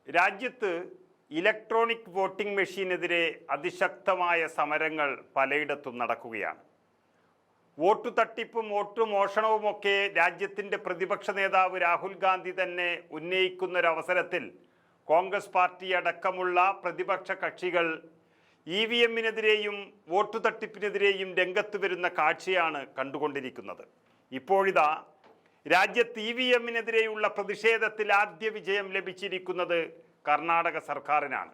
രാജ്യത്ത് electronic voting മെഷീനെതിരെ അതിശക്തമായ സമരങ്ങൾ പലയിടത്തും നടക്കുകയാണ്. വോട്ടു തട്ടിപ്പും വോട്ടു മോഷണവുമൊക്കെ രാജ്യത്തിൻ്റെ പ്രതിപക്ഷ നേതാവ് രാഹുൽ ഗാന്ധി തന്നെ ഉന്നയിക്കുന്നൊരവസരത്തിൽ കോൺഗ്രസ് പാർട്ടി അടക്കമുള്ള പ്രതിപക്ഷ കക്ഷികൾ EVM-നെതിരെയും വോട്ടു തട്ടിപ്പിനെതിരെയും രംഗത്ത് വരുന്ന കാഴ്ചയാണ് കണ്ടുകൊണ്ടിരിക്കുന്നത്. ഇപ്പോഴിതാ രാജ്യത്ത് EVM-നെതിരെയുള്ള പ്രതിഷേധത്തിൽ ആദ്യ വിജയം ലഭിച്ചിരിക്കുന്നത് കർണാടക സർക്കാരിനാണ്.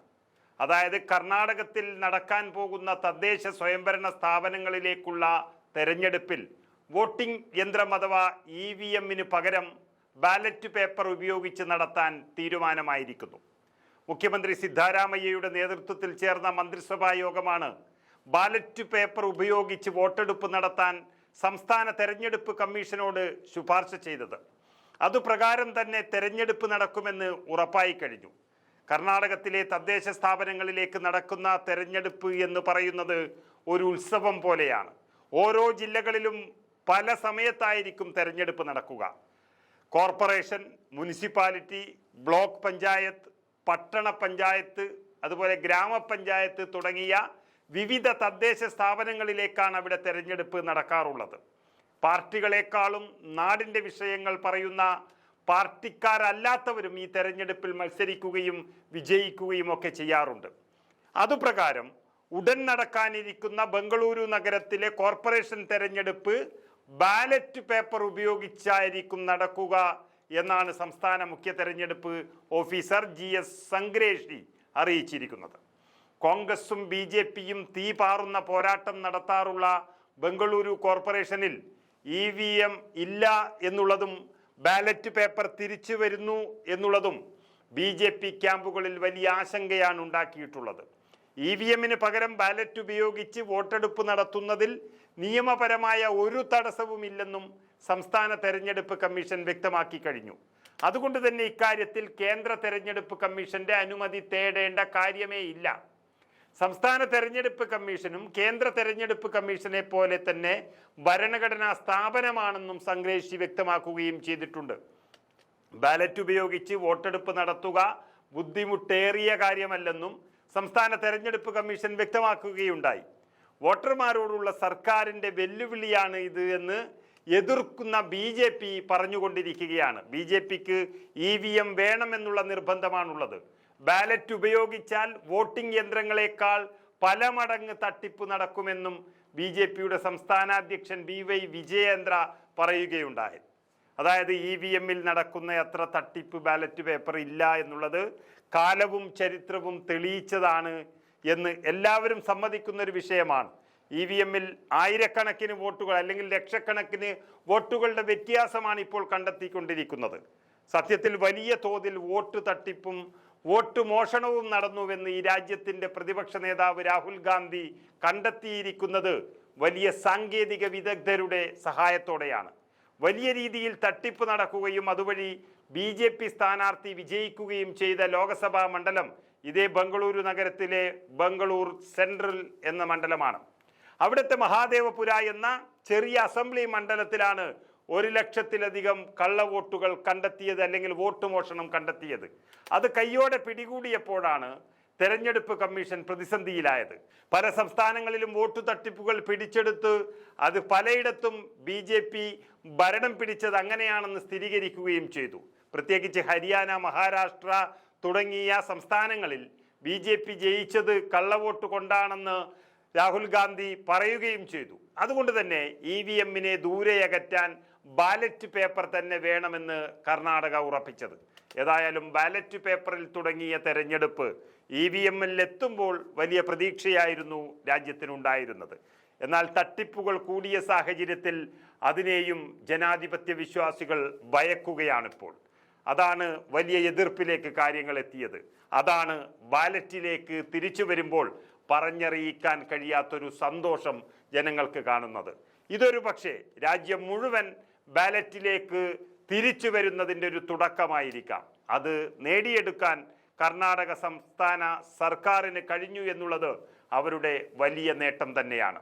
അതായത് കർണാടകത്തിൽ നടക്കാൻ പോകുന്ന തദ്ദേശ സ്വയംഭരണ സ്ഥാപനങ്ങളിലേക്കുള്ള തെരഞ്ഞെടുപ്പിൽ വോട്ടിംഗ് യന്ത്രം അഥവാ EVM-ന് പകരം ബാലറ്റ് പേപ്പർ ഉപയോഗിച്ച് നടത്താൻ തീരുമാനമായിരിക്കുന്നു. മുഖ്യമന്ത്രി സിദ്ധാരാമയ്യയുടെ നേതൃത്വത്തിൽ ചേർന്ന മന്ത്രിസഭാ യോഗമാണ് ബാലറ്റ് പേപ്പർ ഉപയോഗിച്ച് വോട്ടെടുപ്പ് നടത്താൻ സംസ്ഥാന തെരഞ്ഞെടുപ്പ് കമ്മീഷനോട് ശുപാർശ ചെയ്തത്. അതുപ്രകാരം തന്നെ തെരഞ്ഞെടുപ്പ് നടക്കുമെന്ന് ഉറപ്പായി കഴിഞ്ഞു. കർണാടകത്തിലെ തദ്ദേശ സ്ഥാപനങ്ങളിലേക്ക് നടക്കുന്ന തെരഞ്ഞെടുപ്പ് എന്ന് പറയുന്നത് ഒരു ഉത്സവം പോലെയാണ്. ഓരോ ജില്ലകളിലും പല സമയത്തായിരിക്കും തെരഞ്ഞെടുപ്പ് നടക്കുക. കോർപ്പറേഷൻ, മുനിസിപ്പാലിറ്റി, ബ്ലോക്ക് പഞ്ചായത്ത്, പട്ടണ പഞ്ചായത്ത്, അതുപോലെ ഗ്രാമപഞ്ചായത്ത് തുടങ്ങിയ വിവിധ തദ്ദേശ സ്ഥാപനങ്ങളിലേക്കാണ് അവിടെ തെരഞ്ഞെടുപ്പ് നടക്കാറുള്ളത്. പാർട്ടികളെക്കാളും നാടിൻ്റെ വിഷയങ്ങൾ പറയുന്ന പാർട്ടിക്കാരല്ലാത്തവരും ഈ തെരഞ്ഞെടുപ്പിൽ മത്സരിക്കുകയും വിജയിക്കുകയും ഒക്കെ ചെയ്യാറുണ്ട്. അതുപ്രകാരം ഉടൻ നടക്കാനിരിക്കുന്ന ബംഗളൂരു നഗരത്തിലെ കോർപ്പറേഷൻ തെരഞ്ഞെടുപ്പ് ബാലറ്റ് പേപ്പർ ഉപയോഗിച്ചായിരിക്കും നടക്കുക എന്നാണ് സംസ്ഥാന മുഖ്യ തെരഞ്ഞെടുപ്പ് ഓഫീസർ GS സംഗ്രേഷി അറിയിച്ചിരിക്കുന്നത്. കോൺഗ്രസും BJPയും തീ പാറുന്ന പോരാട്ടം നടത്താറുള്ള ബംഗളൂരു കോർപ്പറേഷനിൽ EVM ഇല്ല എന്നുള്ളതും ബാലറ്റ് പേപ്പർ തിരിച്ചു വരുന്നു എന്നുള്ളതും BJP ക്യാമ്പുകളിൽ വലിയ ആശങ്കയാണ് ഉണ്ടാക്കിയിട്ടുള്ളത്. EVM-ന് പകരം ബാലറ്റ് ഉപയോഗിച്ച് വോട്ടെടുപ്പ് നടത്തുന്നതിൽ നിയമപരമായ ഒരു തടസ്സവുമില്ലെന്നും സംസ്ഥാന തെരഞ്ഞെടുപ്പ് കമ്മീഷൻ വ്യക്തമാക്കി കഴിഞ്ഞു. അതുകൊണ്ട് തന്നെ ഇക്കാര്യത്തിൽ കേന്ദ്ര തെരഞ്ഞെടുപ്പ് കമ്മീഷന്റെ അനുമതി തേടേണ്ട കാര്യമേ ഇല്ല. സംസ്ഥാന തെരഞ്ഞെടുപ്പ് കമ്മീഷനും കേന്ദ്ര തെരഞ്ഞെടുപ്പ് കമ്മീഷനെ പോലെ തന്നെ ഭരണഘടനാ സ്ഥാപനമാണെന്നും സംഗ്രേഷി വ്യക്തമാക്കുകയും ചെയ്തിട്ടുണ്ട്. ബാലറ്റ് ഉപയോഗിച്ച് വോട്ടെടുപ്പ് നടത്തുക ബുദ്ധിമുട്ടേറിയ കാര്യമല്ലെന്നും സംസ്ഥാന തെരഞ്ഞെടുപ്പ് കമ്മീഷൻ വ്യക്തമാക്കുകയുണ്ടായി. വോട്ടർമാരോടുള്ള സർക്കാരിൻ്റെ വെല്ലുവിളിയാണ് ഇത് എന്ന് എതിർക്കുന്ന BJP പറഞ്ഞുകൊണ്ടിരിക്കുകയാണ്. BJPക്ക് EVM വേണമെന്നുള്ള നിർബന്ധമാണുള്ളത്. ബാലറ്റ് ഉപയോഗിച്ചാൽ വോട്ടിംഗ് യന്ത്രങ്ങളെക്കാൾ പല മടങ്ങ് തട്ടിപ്പ് നടക്കുമെന്നും BJPയുടെ സംസ്ഥാന അധ്യക്ഷൻ BY വിജയേന്ദ്ര പറയുകയുണ്ടായി. അതായത് EVM-ൽ നടക്കുന്ന അത്ര തട്ടിപ്പ് ബാലറ്റ് പേപ്പർ ഇല്ല എന്നുള്ളത് കാലവും ചരിത്രവും തെളിയിച്ചതാണ് എന്ന് എല്ലാവരും സമ്മതിക്കുന്ന ഒരു വിഷയമാണ്. EVM-ൽ ആയിരക്കണക്കിന് വോട്ടുകൾ അല്ലെങ്കിൽ ലക്ഷക്കണക്കിന് വോട്ടുകളുടെ വ്യത്യാസമാണ് ഇപ്പോൾ കണ്ടെത്തിക്കൊണ്ടിരിക്കുന്നത്. സത്യത്തിൽ വലിയ തോതിൽ വോട്ട് തട്ടിപ്പും വോട്ട് മോഷണവും നടന്നുവെന്ന് ഈ രാജ്യത്തിൻ്റെ പ്രതിപക്ഷ നേതാവ് രാഹുൽ ഗാന്ധി കണ്ടെത്തിയിരിക്കുന്നത് വലിയ സാങ്കേതിക വിദഗ്ധരുടെ സഹായത്തോടെയാണ്. വലിയ രീതിയിൽ തട്ടിപ്പ് നടക്കുകയും അതുവഴി BJP സ്ഥാനാർത്ഥി വിജയിക്കുകയും ചെയ്ത ലോക്സഭാ മണ്ഡലം ഇതേ ബംഗളൂരു നഗരത്തിലെ ബംഗളൂർ സെൻട്രൽ എന്ന മണ്ഡലമാണ്. അവിടുത്തെ മഹാദേവപുര എന്ന ചെറിയ അസംബ്ലി മണ്ഡലത്തിലാണ് 1,00,000-ലധികം കള്ളവോട്ടുകൾ കണ്ടെത്തിയത് അല്ലെങ്കിൽ വോട്ട് മോഷണം കണ്ടെത്തിയത്. അത് കയ്യോടെ പിടികൂടിയപ്പോഴാണ് തെരഞ്ഞെടുപ്പ് കമ്മീഷൻ പ്രതിസന്ധിയിലായത്. പല സംസ്ഥാനങ്ങളിലും വോട്ടു തട്ടിപ്പുകൾ പിടിച്ചെടുത്ത് അത് പലയിടത്തും BJP ഭരണം പിടിച്ചത് അങ്ങനെയാണെന്ന് സ്ഥിരീകരിക്കുകയും ചെയ്തു. പ്രത്യേകിച്ച് ഹരിയാന, മഹാരാഷ്ട്ര തുടങ്ങിയ സംസ്ഥാനങ്ങളിൽ BJP ജയിച്ചത് കള്ളവോട്ട് കൊണ്ടാണെന്ന് രാഹുൽ ഗാന്ധി പറയുകയും ചെയ്തു. അതുകൊണ്ട് തന്നെ EVM-നെ ദൂരെയകറ്റാൻ ബാലറ്റ് പേപ്പർ തന്നെ വേണമെന്ന് കർണാടക ഉറപ്പിച്ചത്. ഏതായാലും ബാലറ്റ് പേപ്പറിൽ തുടങ്ങിയ തെരഞ്ഞെടുപ്പ് EVM-ൽ എത്തുമ്പോൾ വലിയ പ്രതീക്ഷയായിരുന്നു രാജ്യത്തിനുണ്ടായിരുന്നത്. എന്നാൽ തട്ടിപ്പുകൾ കൂടിയ സാഹചര്യത്തിൽ അതിനെയും ജനാധിപത്യ വിശ്വാസികൾ ഭയക്കുകയാണിപ്പോൾ. അതാണ് വലിയ എതിർപ്പിലേക്ക് കാര്യങ്ങൾ എത്തിയത്. അതാണ് ബാലറ്റിലേക്ക് തിരിച്ചു വരുമ്പോൾ പറഞ്ഞറിയിക്കാൻ കഴിയാത്തൊരു സന്തോഷം ജനങ്ങൾക്ക് കാണുന്നത്. ഇതൊരു പക്ഷേ രാജ്യം മുഴുവൻ ബാലറ്റിലേക്ക് തിരിച്ചു വരുന്നതിൻ്റെ ഒരു തുടക്കമായിരിക്കാം. അത് നേടിയെടുക്കാൻ കർണാടക സംസ്ഥാന സർക്കാരിന് കഴിഞ്ഞു എന്നുള്ളത് അവരുടെ വലിയ നേട്ടം തന്നെയാണ്.